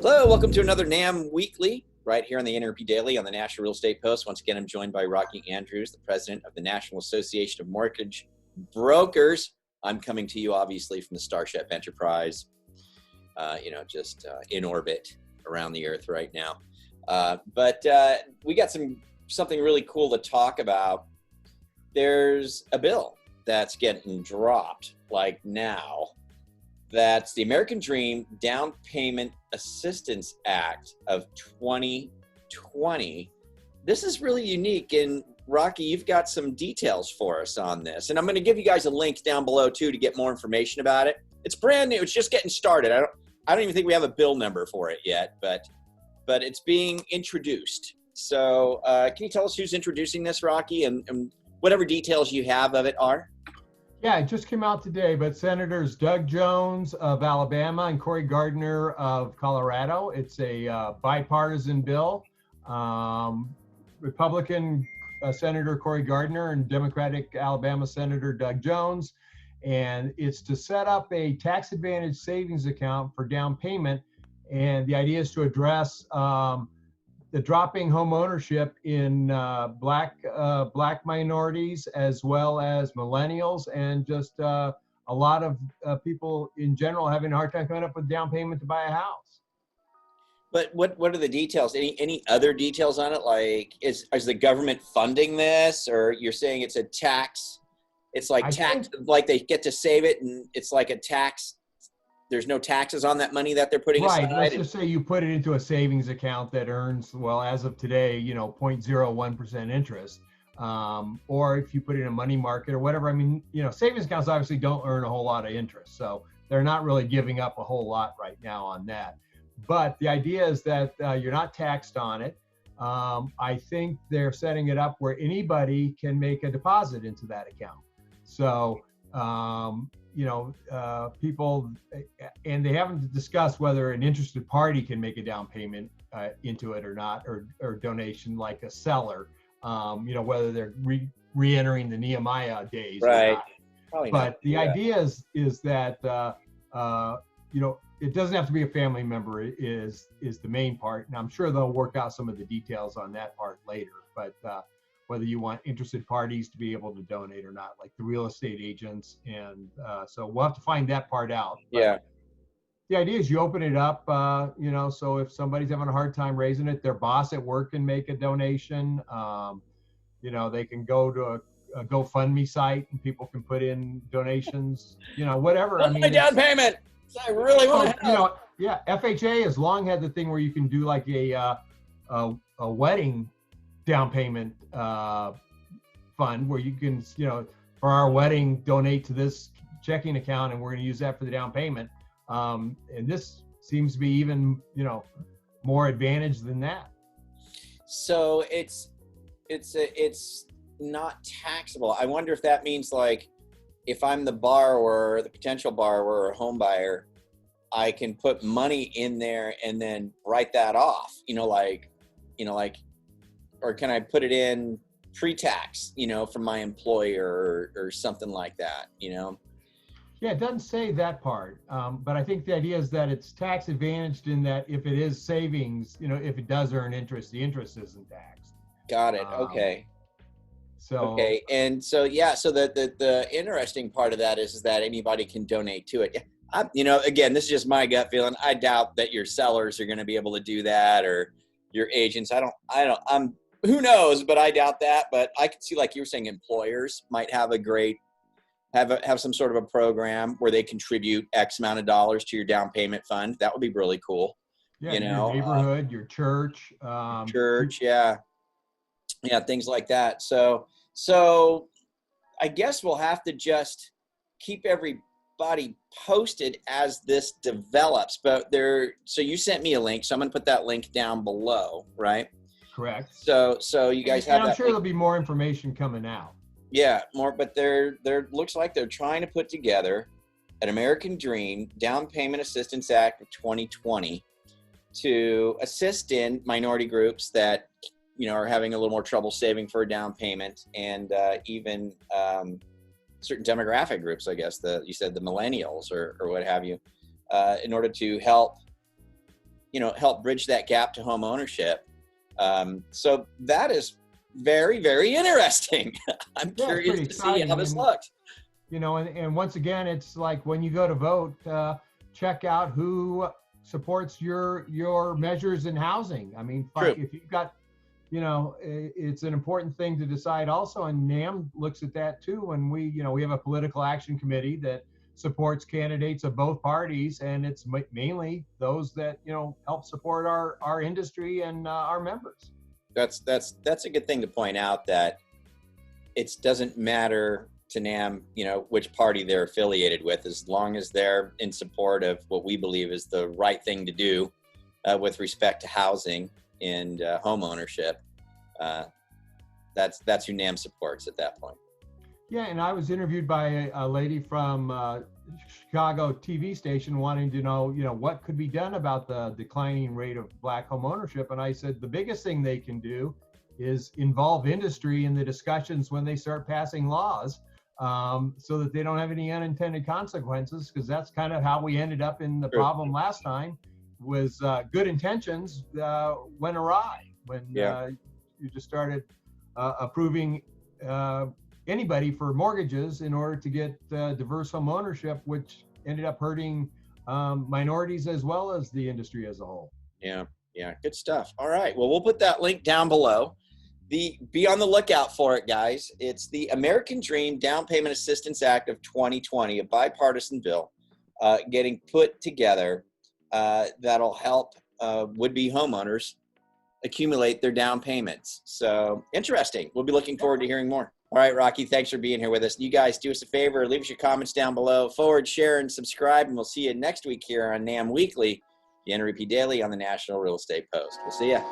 Hello, welcome to another NAM Weekly, right here on the NRP Daily on the National Real Estate Post. Once again, I'm joined by Rocky Andrews, the president of the National Association of Mortgage Brokers. I'm coming to you, obviously, from the Starship Enterprise, in orbit around the Earth right now. But we got something really cool to talk about. There's a bill that's getting dropped, like now. That's the American Dream Down Payment Assistance Act of 2020. This is really unique, and Rocky, you've got some details for us on this. And I'm going to give you guys a link down below, too, to get more information about it. It's brand new. It's just getting started. I don't even think we have a bill number for it yet, but it's being introduced. So can you tell us who's introducing this, Rocky, and whatever details you have of it are? Yeah, it just came out today, but Senators Doug Jones of Alabama and Cory Gardner of Colorado. It's a bipartisan bill. Republican Senator Cory Gardner and Democratic Alabama Senator Doug Jones. And it's to set up a tax advantage savings account for down payment. And the idea is to address the dropping home ownership in black minorities, as well as millennials, and just a lot of people in general having a hard time coming up with down payment to buy a house. But what are the details? Any other details on it? Like, is the government funding this, or you're saying it's a tax? It's like like they get to save it, and it's like a tax. There's no taxes on that money that they're putting aside. Right. Let's just say you put it into a savings account that earns, well, as of today, 0.01% interest. Or if you put it in a money market or whatever. I mean, savings accounts obviously don't earn a whole lot of interest. So they're not really giving up a whole lot right now on that. But the idea is that you're not taxed on it. I think they're setting it up where anybody can make a deposit into that account. So, people, and they haven't discussed whether an interested party can make a down payment into it or not, or donation like a seller, whether they're re-entering the Nehemiah days. Right. But the idea is that, it doesn't have to be a family member is the main part. And I'm sure they'll work out some of the details on that part later. But whether you want interested parties to be able to donate or not, like the real estate agents. And so we'll have to find that part out. But yeah. The idea is you open it up, so if somebody's having a hard time raising it, their boss at work can make a donation. They can go to a GoFundMe site and people can put in donations, whatever. What's my down payment? I really want to have. Yeah, FHA has long had the thing where you can do like a wedding down payment fund where you can, for our wedding, donate to this checking account and we're going to use that for the down payment. And this seems to be even, more advantage than that. So it's not taxable. I wonder if that means, like, if I'm the borrower, the potential borrower or home buyer, I can put money in there and then write that off, or can I put it in pre-tax, from my employer or something like that, Yeah, it doesn't say that part, but I think the idea is that it's tax advantaged in that if it is savings, if it does earn interest, the interest isn't taxed. Got it. Okay. Okay, and so the interesting part of that is that anybody can donate to it. Again, this is just my gut feeling. I doubt that your sellers are going to be able to do that, or your agents. Who knows? But I doubt that. But I could see, like you were saying, employers might have have some sort of a program where they contribute X amount of dollars to your down payment fund. That would be really cool. Yeah, your neighborhood, your church. Yeah, things like that. So I guess we'll have to just keep everybody posted as this develops. But so you sent me a link, so I'm going to put that link down below, right? Correct. So you guys have that. I'm sure link. There'll be more information coming out. Yeah, more, but there looks like they're trying to put together an American Dream Down Payment Assistance Act of 2020 to assist in minority groups that are having a little more trouble saving for a down payment, and even certain demographic groups, I guess you said the millennials or what have you, in order to help help bridge that gap to home ownership. So that is very, very interesting. I'm curious to see how this looks. And once again, it's like when you go to vote, check out who supports your measures in housing. I mean, if you've got, it's an important thing to decide also, and NAM looks at that too. And we have a political action committee that supports candidates of both parties, and it's mainly those that help support our industry and our members. That's a good thing to point out, that it doesn't matter to NAM, which party they're affiliated with, as long as they're in support of what we believe is the right thing to do with respect to housing and home ownership. That's who NAM supports at that point. Yeah, and I was interviewed by a lady from Chicago TV station wanting to know, what could be done about the declining rate of Black home ownership. And I said the biggest thing they can do is involve industry in the discussions when they start passing laws, so that they don't have any unintended consequences, because that's kind of how we ended up in the problem last time, was good intentions went awry when you just started approving anybody for mortgages in order to get diverse home ownership, which ended up hurting minorities as well as the industry as a whole. Yeah, good stuff. All right, well, we'll put that link down below. Be on the lookout for it, guys. It's the American Dream Down Payment Assistance Act of 2020, a bipartisan bill getting put together that'll help would-be homeowners accumulate their down payments. So interesting. We'll be looking forward to hearing more. All right, Rocky, thanks for being here with us. You guys do us a favor, leave us your comments down below, forward, share, and subscribe, and we'll see you next week here on NAM Weekly, the NREP Daily on the National Real Estate Post. We'll see ya.